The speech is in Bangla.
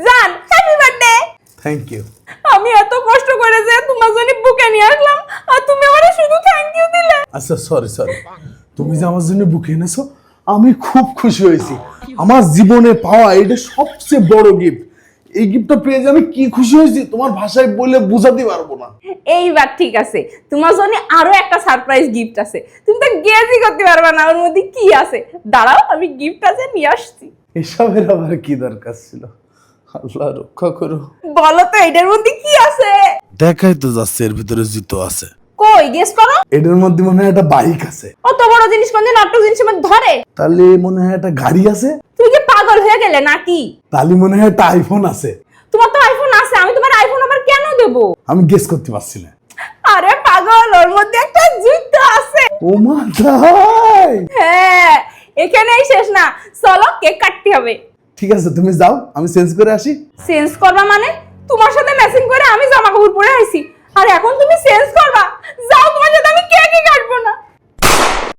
জান হ্যাপি বার্থডে। Thank you. আমি এত কষ্ট করে যে তোমার জন্য বুকে নিয়ে আসলাম আর তুমি আমারে শুধু থ্যাংক ইউ দিলে। আচ্ছা সরি, তুমি যে আমার জন্য বুকে এনেছো আমি খুব খুশি হয়েছি। আমার জীবনে পাওয়া এটা সবচেয়ে বড় গিফট। এই গিফটটা পেয়ে যে আমি কি খুশি হয়েছি তোমার ভাষায় বলে বোঝাতে পারবো না। এইবার ঠিক আছে, তোমার জন্য আরো একটা সারপ্রাইজ গিফট আছে, তুমি তো গেজই করতে পারবে না ওর মধ্যে কি আছে। দাঁড়াও আমি গিফট আছে নিয়ে আসছি। এসবের আবার কি দরকার ছিল? আল্লাহ রক্ষা করো। বলো তো এটার মধ্যে কি আছে? দেখাই তো যাচ্ছে এর ভিতরে জুতো আছে। কই গেস করো। এটার মধ্যে মনে হয় একটা বাইক আছে। অত বড় জিনিস কোন দিন অত জিনিসের মধ্যে ধরে? তাহলে মনে হয় একটা গাড়ি আছে। তুই কি পাগল হয়ে গেলে নাকি? তাহলে মনে হয় একটা আইফোন আছে। তোমার তো আইফোন আছে, আমি তোমার আইফোন আবার কেন দেব? আমি গেস করতে পারছি না। আরে পাগল, ওর মধ্যে একটা জুতো আছে। ও মা তাই? হ্যাঁ, এখানেই শেষ না, চলো কেক কাটতে হবে। ঠিক আছে তুমি যাও, আমি চেঞ্জ করে আসি। চেঞ্জ করবা মানে? তোমার সাথে ম্যাচিং করে আমি জামা কাপড় পরে আইছি আর এখন তুমি চেঞ্জ করবা?